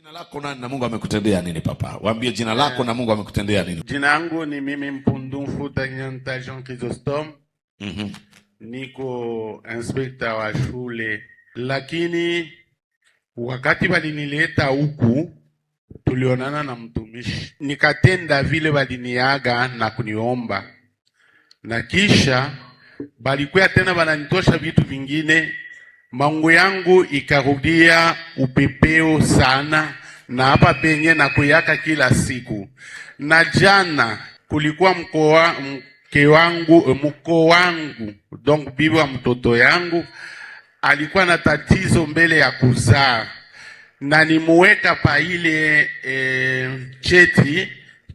Jina lako nani na Mungu amekutendea nini papa? Waambie jina lako na Mungu amekutendea nini? Jina langu ni mimi Mpundumfu Tanyanta Jean Chrysostome. Niko inspector wa shule. Lakini wakati walinileta huku tulionana na mtumishi. Nikatenda vile waliniaga na kuniomba. Na kisha balikuwa tena wananitosha vitu vingine. Mangu yangu ikarudia upepeo sana na hapa penye na kuyaka kila siku. Na jana kulikuwa mko wangu donc bibi wa mtoto yangu alikuwa na tatizo mbele ya kuzaa. Na nimuweka pa ile cheti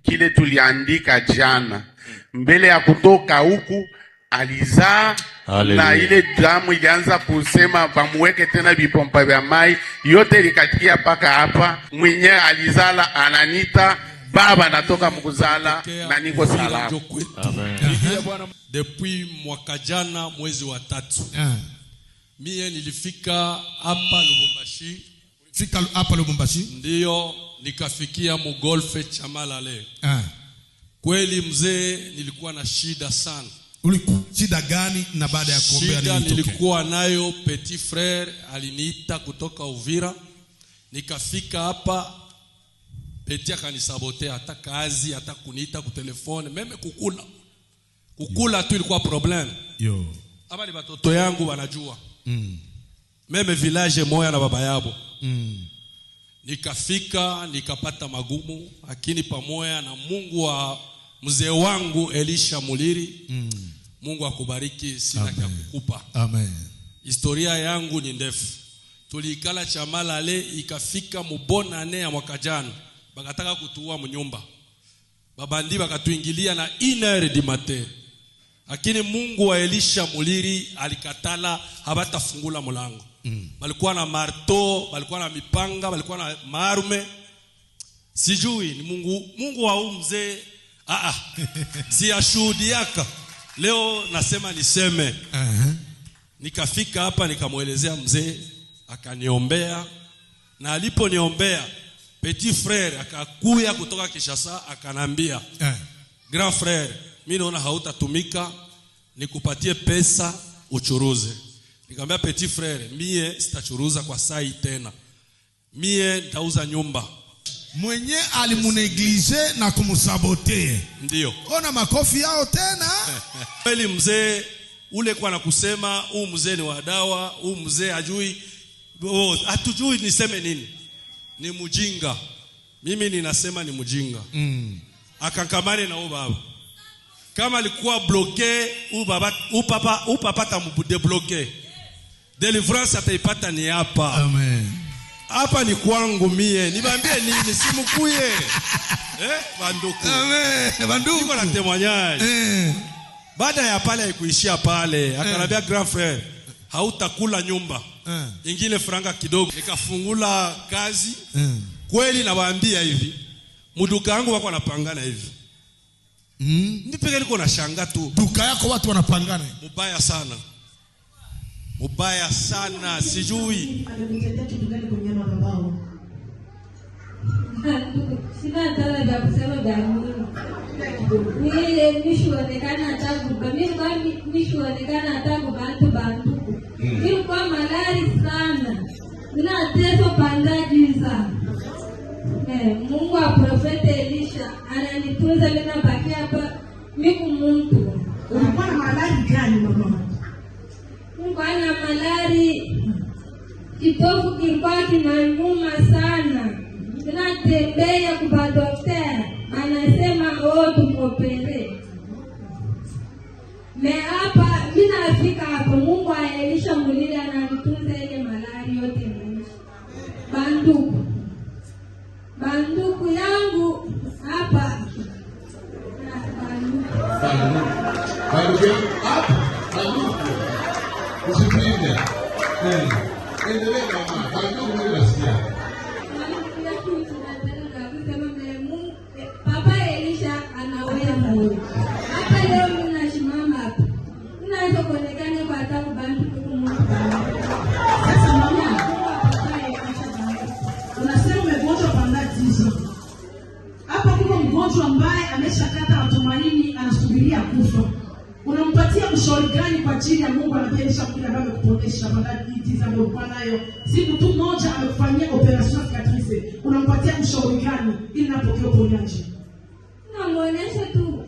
kile tuliandika jana. Mbele ya kutoka huku alizaa. Hallelujah. Na ile damu ilianza kusema bamuweke tena vipompa vya mai yote likatikia paka hapa. Mwenye alizala ananita baba natoka mkuzala na niko salama. Amen. Depuis mwaka jana mwezi wa 3. Mie nilifika hapa Lubumbashi. Fika hapa Lubumbashi? Ndio nikafikia Mugolfe Chamalale. Kweli mzee nilikuwa na shida sana. Ulikuwa shida gani na baada ya kuombea nini? Shida nilikuwa nayo, petit frère aliniita kutoka Uvira. Nikafika hapa, petit akanisabote hata kazi, hata kuniita ku telefone, meme kukula. Kukula tu ilikuwa problem. Yo. Hapa ni watoto yangu wanajua. Meme village moya na baba yabo. Nikafika, nikapata magumu, lakini pamoja na Mungu wa mzee wangu Elisha Muliri. Mungu akubariki, sina cha kukupa. Amen. Historia yangu ni ndefu. Tulikala Chamalale ikafika mubona ane ya mwaka jana. Bakataka kutuua mnyumba. Babandi bakatuingilia na 1h du matin. Lakini Mungu wa Elisha Muliri alikatala, habatafungula mlango. Balikuwa na marto, balikuwa na mipanga, balikuwa na marume. Sijui ni Mungu wa mzee. Si ashuhudiaka. Leo nasema niseme. Nikafika hapa nikamuelezea mzee, akaniombea. Na aliponiombea, petit frère akakuya kutoka Kinshasa akanambia, grand frère, mimi naona hautatumika, nikupatie pesa uchuruze. Nikamwambia petit frère, mie sitachuruza kwa sai tena. Mie nitauza nyumba. Mwenye alimuneglige na kumusabote. Ndio. Ona makofi yao tena. Kweli mzee ule kwa nakusema huu mzee ni wa dawa, huu mzee hajui, hatujui niseme nini. Ni mjinga. Mimi ninasema ni mjinga. Akankamane na baba. Kama alikuwa bloqué, papa tamubude bloqué. Deliverance ataipata ni hapa. Amen. Hapa ni kwangu mie. Niwaambie nini simukuye. Banduku. Amen. Banduku. Niko na témoignage. Baada ya pale haikuishia pale. Akanambia grand frère, hautakula nyumba. Ingine franga kidogo. Nikafungula kazi. Kweli nawaambia hivi. Muduka yangu wako wanapangana hivi. Nipeke niko na shanga tu. Duka yako watu wanapangana. Mubaya sana. Mubaya sana, sijui. Sina tala ya kusema jamii. Mimi nishuonekana atakuba. Nishuonekana atakuba bantu. Mimi kwa malari sana. Nina teso pandajiza. Mungu wa Prophet Elisha ananitunza mimi nabaki hapa miku muntu. Ulikuwa na malari gani mama? Mungu ana malari. Kitofu kilikuwa kinaniuma sana. Ninatembea kwa daktari. Anasema tumopere. Hapa mimi nafika hapo Mungu wa Elisha Muliri ananitunza ile malari yote mimi. Banduku yangu hapa. Banduku hapa. Usipinde. Endelea mama. Banduku unasikia. Papa Elisha anaweza. Hapa leo mnasimama hapa. Unaweza kuonekana kwa tabu bantu kwa Mungu. Sasa mama, unasema umegonjwa mshauri gani kwa ajili ya Mungu anapeisha kile ambacho kuponesha badala hizi ambazo uko nayo? Siku tu moja amekufanyia operation cicatrice. Unampatia mshauri gani ili napokea uponyaji? Namuonesha tu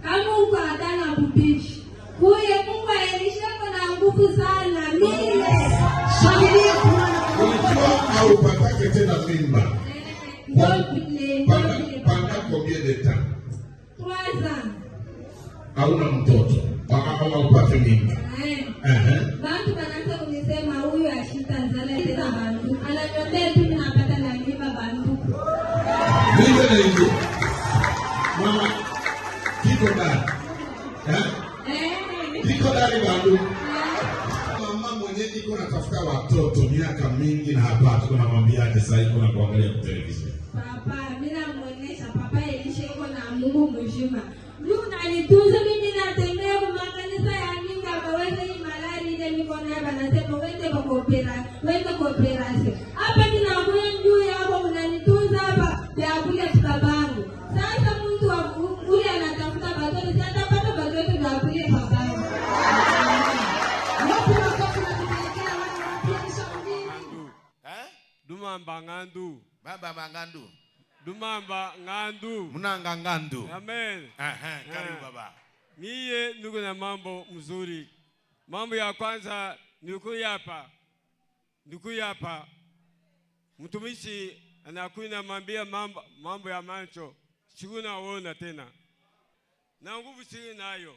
kama uko adana kupishi. Huyo Mungu aelishako na nguvu sana. Mimi Shangilia kumana Unajua au patake tena mimba. Panga combien de temps? 3 ans. Hauna mtoto. Kama upate mimba. Bantu banaanza kunisema huyu ashita nzala tena bantu. Ananyombea tu napata na mimba bantu. Ndio ndio. Mama kiko ndani. Kiko ndani bantu. Mama mwenyewe iko natafuta watoto miaka mingi na hapati, kuna mwambiaje sasa iko na kuangalia kwa televisheni. Papa, mimi namuonesha papa Elisha iko na Mungu mzima. Mungu ananitunza mimi, natembea kwa makanisa ya Minga kaweza hii malari ile mikono hapa, nasema wende kwa operation. Hapa ninakuja juu yako unanitunza hapa ya kule tukabangu. Sasa mtu wa ule anatafuta watoto, si atapata watoto wa kule babangu. Wapi watoto wanapelekea wanapisha mjini? Dumamba ngandu. Baba mangandu. Dumamba ngandu. Munanga ngandu. Amen. Karibu baba. Miye niko na mambo mzuri. Mambo ya kwanza niku hapa. Mtumishi anakuina mambia mambo ya macho. Sikuna uona tena. Na nguvu siri nayo.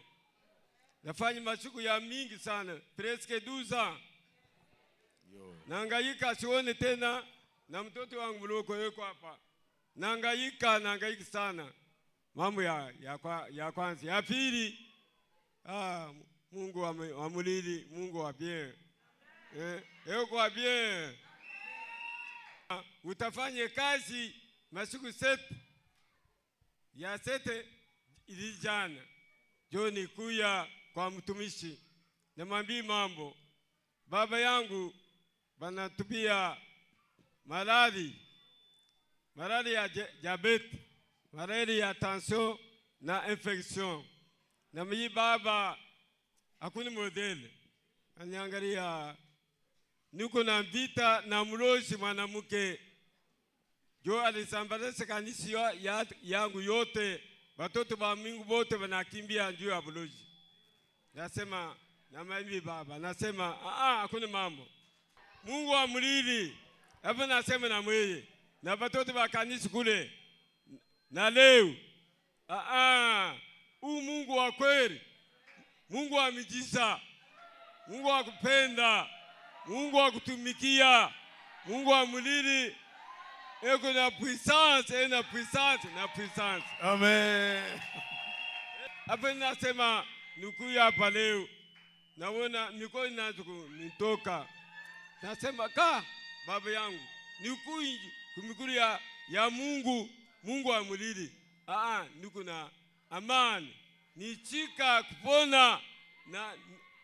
Nafanya masiku ya mingi sana. Presque 12 ans. Nahangaika sione tena. Na mtoto wangu mloko yuko hapa. Nahangaika sana. Mambo ya kwanza. Ya pili, Mungu amulili, Mungu wa bien. Yuko wa bien. Utafanye kazi masiku 7. Ya 7 ilijana. Joni kuya kwa mtumishi. Namwambia mambo. Baba yangu banatupia maradhi ya diabete, maradhi ya tension na infection. Na mimi baba hakuna modele. Aniangalia niko na vita na mlozi mwanamke. Jo alisambaza kanisa yangu yote. Watoto wa Mungu wote wanakimbia juu ya mlozi. Nasema na mimi baba nasema hakuna mambo. Mungu amulili. Hapo nasema na mweye. Na watoto wa kanisa kule. Na leo. Mungu wa kweli. Mungu wa miujiza. Mungu wa kupenda. Mungu wa kutumikia. Mungu wa mulili. Eko na puissance, na puissance. Amen. Hapo nasema nukuya hapa leo. Naona mikono inaanza kunitoka. Nasema baba yangu nikuyi kumikuru ya Mungu wa mulili. Niko na amani. Nichika kupona na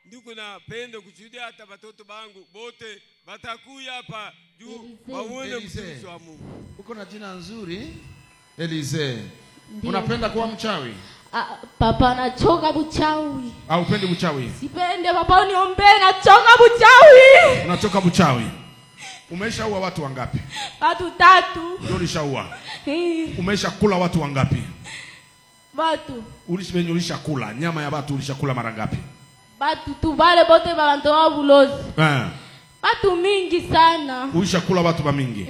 niko na pendo kushuhudia hata watoto bangu bote batakuya hapa juu waone mtumishi wa Mungu. Uko na jina nzuri Elise. Unapenda kuwa mchawi? Papa nachoka buchawi. Upendi buchawi? Sipende papa, uniombe, nachoka buchawi. Unachoka buchawi. Umeshaua watu wangapi? Watu 3. Ndio ulishaua. Umeshakula watu wangapi? Watu. Ulishakula nyama ya watu, ulishakula mara ngapi? Watu tu wale bote bantu wa bulozi. Watu mingi sana. Ulishakula watu ba mingi?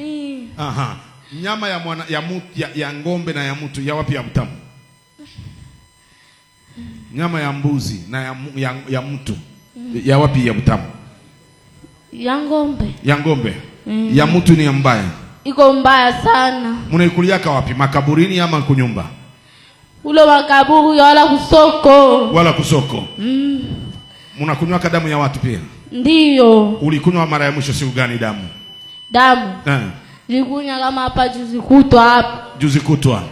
Nyama ya ngombe na ya mtu ya wapi ya mtamu? Nyama ya mbuzi na ya mtu ya wapi ya mtamu? Ya ngombe. Ya ngombe. Ya mtu ni mbaya. Iko mbaya sana. Mnaikuliaka wapi? Makaburini ama kunyumba? Ulo makaburi wala kusoko. Wala kusoko. Mnakunywa damu ya watu pia? Ndiyo. Ulikunywa mara ya mwisho siku gani damu? Nilikunywa kama hapa juzi kutwa hapa. Juzi kutwa.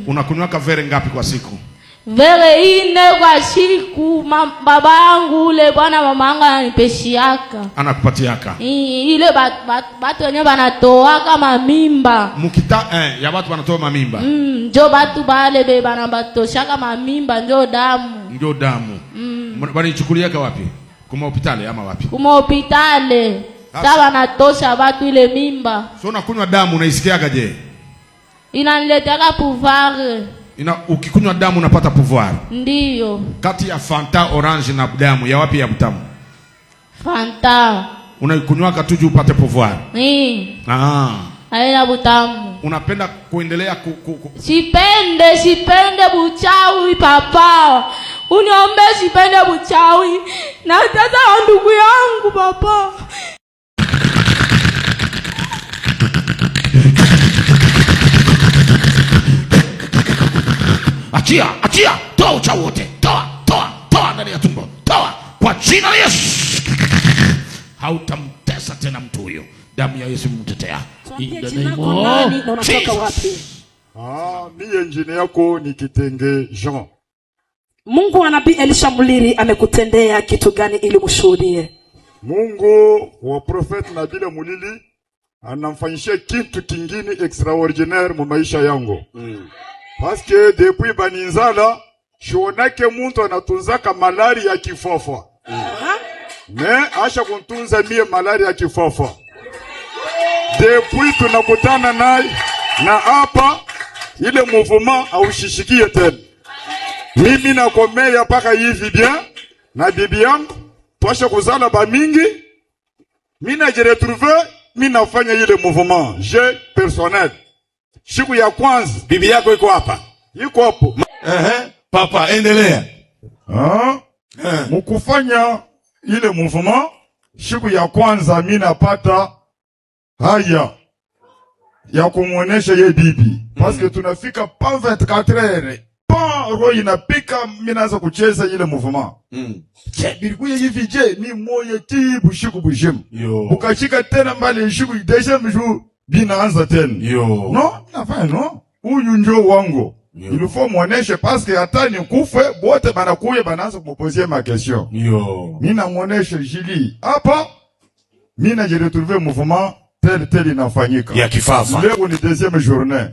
Unakunywa vere ngapi kwa siku? Vere 4 kwa siku. Baba yangu ule bwana mama yangu ananipeshiaka. Anakupatiaka. Ile batu wenyewe banatoaka mamimba. Ya watu wanatoa mamimba. Njo batu bale be banabatoshaka mamimba njo damu. Njo damu. Wanichukuliaka wapi? Kuma hospitali ama wapi? Kuma hospitali. Sawa natosha watu ile mimba. So unakunywa damu unaisikiaga je? Inaniletea pouvoir. Ukikunywa damu unapata pouvoir? Ndiyo. Kati ya Fanta orange na damu ya wapi ya butamu? Fanta. Unaikunywa tu upate pouvoir? Haina butamu. Unapenda kuendelea Sipende buchawi papa. Uniombe sipende buchawi. Na tata ndugu yangu papa. Achia, toa uchawi wote. Toa ndani ya tumbo. Toa kwa jina la Yesu. Hautamtesa tena mtu huyo. Damu ya Yesu mtetea. Unatoka wapi? Mie njine yako ni Kitenge Jean. Mungu wa Nabii Elisha Muliri amekutendea kitu gani ili mshuhudie? Mungu wa Prophet Nabii Muliri anamfanyishia kitu kingine extraordinaire mu maisha yangu. Parce que depuis baninzala shionake muntu anatunzaka malari ya kifafa. Asha kuntunza mie malari ya kifafa. Depuis tunakutana naye na hapa ile mouvement aushishikie tena. Mimi nakomea paka hivi bien na bibi yangu twasha kuzala ba mingi. Mimi najiretrouver, mimi nafanya ile mouvement je personnel. Siku ya kwanza bibi yako iko hapa. Yuko hapo. Papa endelea. Mukufanya ile mouvement siku ya kwanza mimi napata haya ya kumuonesha ye bibi. Parce que tunafika pa 24 heures. Pa roho inapika mimi naanza kucheza ile mouvement. Je, bilikuye hivi je ni moyo tibu shiku bushimu. Ukashika tena mbali shiku deja mju binaanza tena. No, nafanya no. Huyu njo wangu. Il faut muoneshe parce que hata ni kufe bote banakuye banaanza kuposer ma question. Mimi na muoneshe jili. Hapa mimi na retrouver mouvement tel inafanyika. Ya kifafa. Leo ni deuxième journée.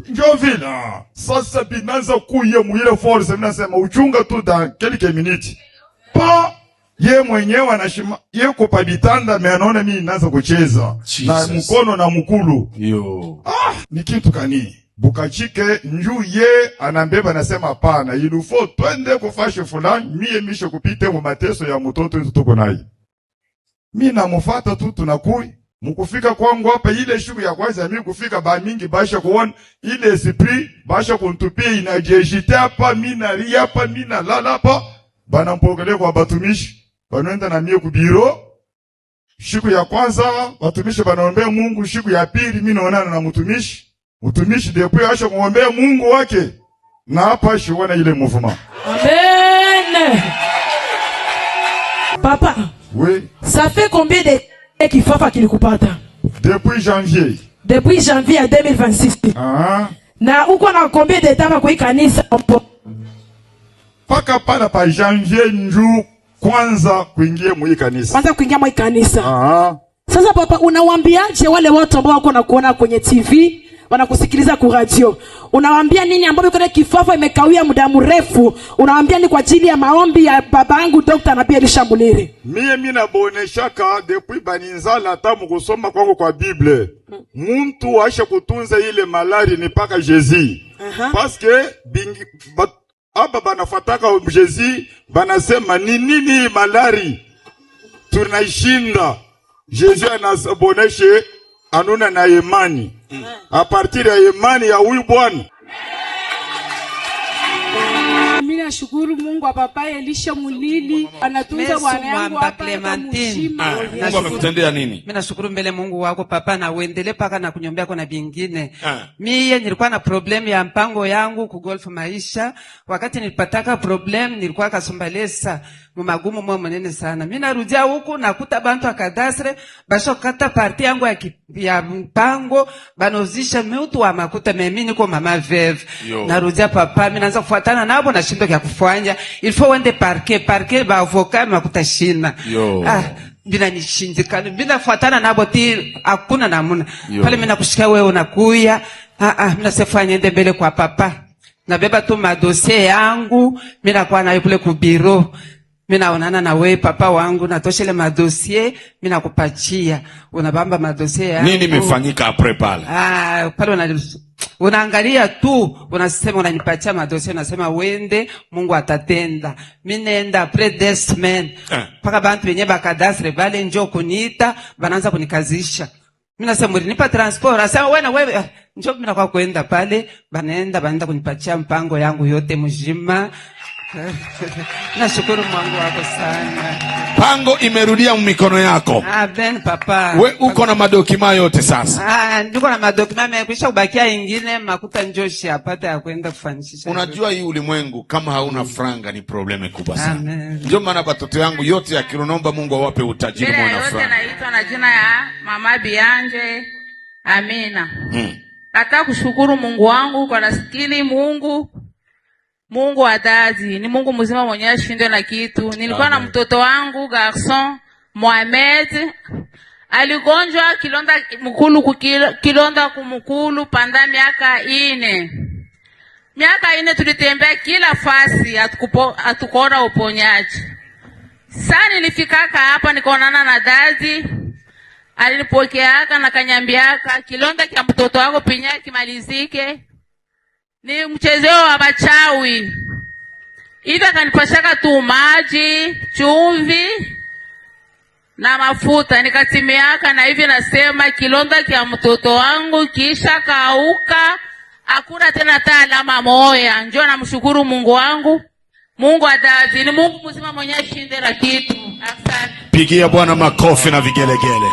Njo vile. Sasa binaanza kuye mwile force mimi nasema uchunga tu dans quelques minutes. Pa ye mwenyewe anashima ye kupabitanda meanaona mimi naanza kucheza na mkono na mkulu. Ni kitu kani? Bukachike nju ye anambeba nasema pana ilufo twende kufashe fulani mie mishe kupite mu mateso ya mtoto tuko naye. Mimi namfuata tu tunakui. Mukufika kwangu hapa ile siku ya kwanza mimi kufika ba mingi basha kuona ile esprit basha kuntupia inajejita hapa mimi nalia hapa mimi nalala hapa bana mpokelea kwa batumishi banaenda na mie ku biro. Siku ya kwanza batumishi banaombea Mungu, siku ya pili mimi naonana na mtumishi depuis asha kuombea Mungu wake na hapa shiona ile mouvement. Amen. Papa. Oui. Ça fait combien de kifafa kilikupata? Depuis janvier. Depuis janvier à 2026. Na uko na combien de temps kwa kanisa? Paka pala pa janvier nju kwanza kuingia mwi kanisa. Kwanza kuingia mwi kanisa. Sasa papa, unawaambiaje wale watu ambao wako na kuona kwenye TV, wanakusikiliza kwa radio? Unawaambia nini ambao kuna kifafa imekawia muda mrefu? Unawaambia ni kwa ajili ya maombi ya babangu Dr. Nabii Elisha Muliri. Mimi naboneshaka depuis baninzala hata mkusoma kwangu kwa Bible. Muntu aisha kutunza ile malari ni paka Jésus. Parce que aba banafataka Jésus banasema ni nini malari tunaishinda. Jésus anaboneshe anuna na imani. A partir ya imani ya huyu Bwana. Mimi nashukuru Mungu wa Papa Elisha Muliri anatunza bwana yangu hapa Clementine. Mungu amekutendea nini? Mimi nashukuru mbele Mungu wako papa na uendelee paka na kunyombea kwa na vingine. Mimi nilikuwa na problem ya mpango yangu ku golf maisha. Wakati nilipataka problem nilikuwa kasumbalesa magumu mwa mnene sana. Mimi narudia huku nakuta bantu akadasre basho kata parti yangu ya mpango banozisha mtu wa makuta mimi niko mama veve. Narudia papa mimi naanza kufuatana nabo na shindo ya kufanya. Il faut wende parquet ba avocat makuta shina. Bila nishindikana bila fuatana nabo ti hakuna namuna. Pale mimi nakushika wewe unakuya. Mimi nasifanya ende mbele kwa papa. Nabeba tu madossier yangu mimi nakuwa nayo kule ku bureau. Mimi naonana na wewe papa wangu, natoshele madossier, mimi nakupachia. Unabamba madossier yangu. Nini imefanyika après pale? Pale unaangalia tu, unasema unanipatia madossier, unasema wende, Mungu atatenda. Mimi nenda après 2 semaines. Paka bantu wenye bakadastre bale njoo kuniita, banaanza kunikazisha. Mimi nasema mlinipa transport, asema wewe njoo mimi nakwa kwenda pale, banaenda kunipatia mpango yangu yote mzima. Nashukuru Mungu wako sana. Pango imerudia mikono yako. Ben papa. We uko na madokima yote sasa. Niko na madokima nimekwisha kubakia ingine makuta njoshi apata ya kwenda kufanishisha. Unajua hii ulimwengu kama hauna franga ni probleme kubwa sana. Ndio maana watoto yangu yote ya kironomba Mungu awape utajiri mwana franga. Yote naitwa na jina ya Mama Bianje. Amina. Nataka kushukuru Mungu wangu kwa nasikini Mungu wadazi, ni Mungu mzima mwenye ashinde na kitu. Nilikuwa na mtoto wangu garçon Mohamed, aligonjwa kilonda kumukulu panda miaka 4. Miaka 4 tulitembea kila fasi, hatukuona uponyaji. Sasa nilifikaka hapa nikaonana na dazi, alinipokeaka na kanyambiaka kilonda kia mtoto wako pinya kimalizike. Ni mchezeo wa bachawi. Ida kanipashaka tu maji, chumvi na mafuta. Nikatimiaka na hivi nasema kilonda kia mtoto wangu kisha kauka. Hakuna tena alama moya. Njoo namshukuru Mungu wangu. Mungu adazi. Ni Mungu mzima mwenye shinde la kitu. Asante. Pigia Bwana makofi na vigelegele.